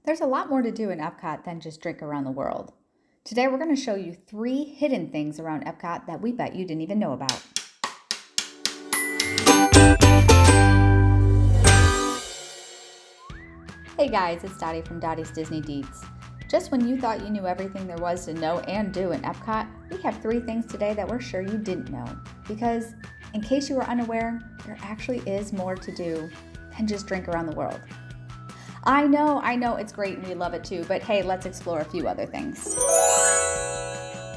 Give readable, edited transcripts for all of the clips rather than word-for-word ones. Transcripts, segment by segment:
There's a lot more to do in EPCOT than just drink around the world. Today we're going to show you 3 hidden things around EPCOT that we bet you didn't even know about. Hey guys, it's Dottie from Dottie's Disney Deets. Just when you thought you knew everything there was to know and do in EPCOT, we have 3 things today that we're sure you didn't know. Because, in case you were unaware, there actually is more to do than just drink around the world. I know, it's great and we love it too, but hey, let's explore a few other things.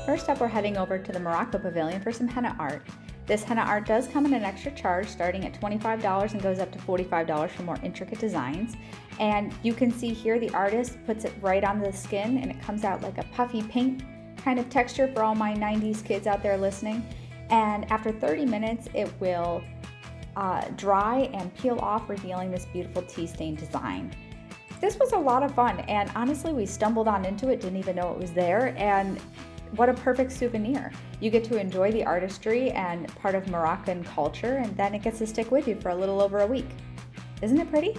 First up, we're heading over to the Morocco Pavilion for some henna art. This henna art does come at an extra charge, starting at $25 and goes up to $45 for more intricate designs. And you can see here the artist puts it right on the skin and it comes out like a puffy paint kind of texture for all my 90s kids out there listening. And after 30 minutes, it will dry and peel off, revealing this beautiful tea-stained design. This was a lot of fun, and honestly, we stumbled on into it, didn't even know it was there, and what a perfect souvenir. You get to enjoy the artistry and part of Moroccan culture, and then it gets to stick with you for a little over a week. Isn't it pretty?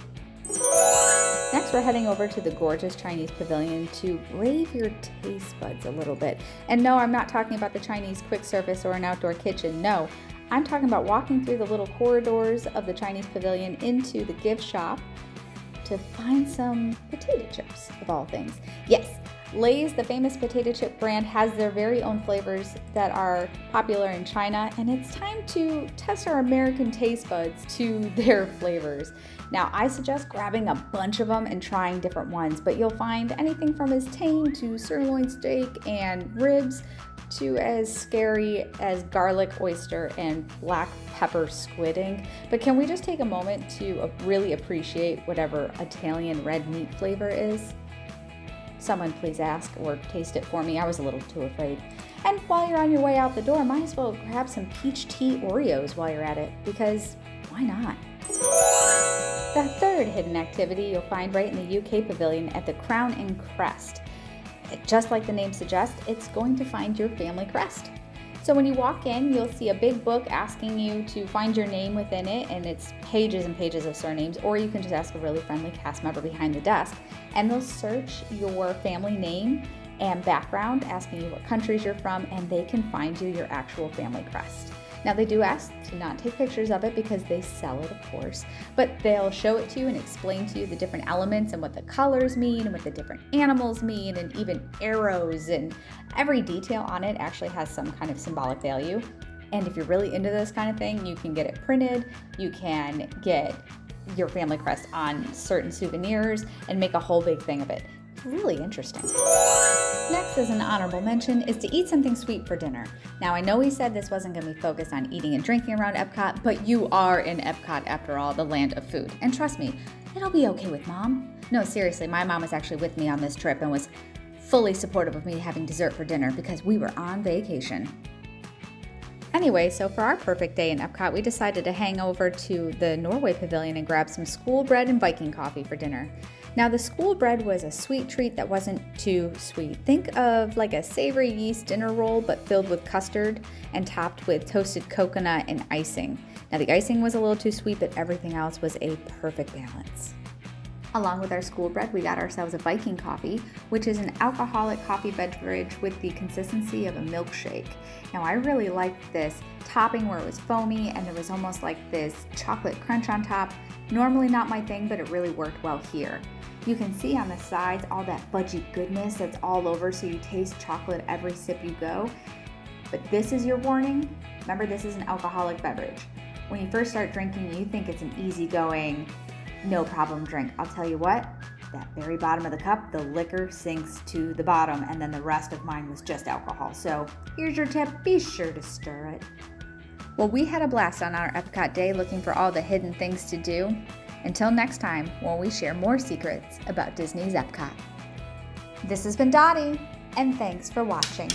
Next, we're heading over to the gorgeous Chinese pavilion to brave your taste buds a little bit. And no, I'm not talking about the Chinese quick service or an outdoor kitchen, no. I'm talking about walking through the little corridors of the Chinese pavilion into the gift shop to find some potato chips, of all things. Yes, Lay's, the famous potato chip brand, has their very own flavors that are popular in China, and it's time to test our American taste buds to their flavors. Now, I suggest grabbing a bunch of them and trying different ones, but you'll find anything from as tame to sirloin steak and ribs to as scary as garlic oyster and black pepper squid ink. But can we just take a moment to really appreciate whatever Italian red meat flavor is? Someone please ask or taste it for me. I was a little too afraid. And while you're on your way out the door, might as well grab some peach tea Oreos while you're at it, because why not? The third hidden activity you'll find right in the UK Pavilion at the Crown and Crest. Just like the name suggests, it's going to find your family crest. So when you walk in, you'll see a big book asking you to find your name within it, and it's pages and pages of surnames, or you can just ask a really friendly cast member behind the desk, and they'll search your family name and background, asking you what countries you're from, and they can find you your actual family crest. Now, they do ask to not take pictures of it because they sell it, of course, but they'll show it to you and explain to you the different elements and what the colors mean and what the different animals mean, and even arrows, and every detail on it actually has some kind of symbolic value. And if you're really into this kind of thing, you can get it printed, you can get your family crest on certain souvenirs and make a whole big thing of it. It's really interesting. Next, as an honorable mention, is to eat something sweet for dinner. Now, I know we said this wasn't going to be focused on eating and drinking around EPCOT, but you are in EPCOT after all, the land of food. And trust me, it'll be okay with Mom. No, seriously, my mom was actually with me on this trip and was fully supportive of me having dessert for dinner because we were on vacation. Anyway, so for our perfect day in EPCOT, we decided to hang over to the Norway Pavilion and grab some school bread and Viking coffee for dinner. Now, the school bread was a sweet treat that wasn't too sweet. Think of like a savory yeast dinner roll, but filled with custard and topped with toasted coconut and icing. Now, the icing was a little too sweet, but everything else was a perfect balance. Along with our school bread, we got ourselves a Viking coffee, which is an alcoholic coffee beverage with the consistency of a milkshake. Now, I really liked this topping where it was foamy and there was almost like this chocolate crunch on top. Normally not my thing, but it really worked well here. You can see on the sides all that fudgy goodness that's all over, so you taste chocolate every sip you go. But this is your warning. Remember, this is an alcoholic beverage. When you first start drinking, you think it's an easygoing, no problem drink. I'll tell you what, that very bottom of the cup, the liquor sinks to the bottom, and then the rest of mine was just alcohol. So here's your tip, be sure to stir it. Well, we had a blast on our EPCOT day looking for all the hidden things to do. Until next time, when we share more secrets about Disney's EPCOT. This has been Dottie, and thanks for watching.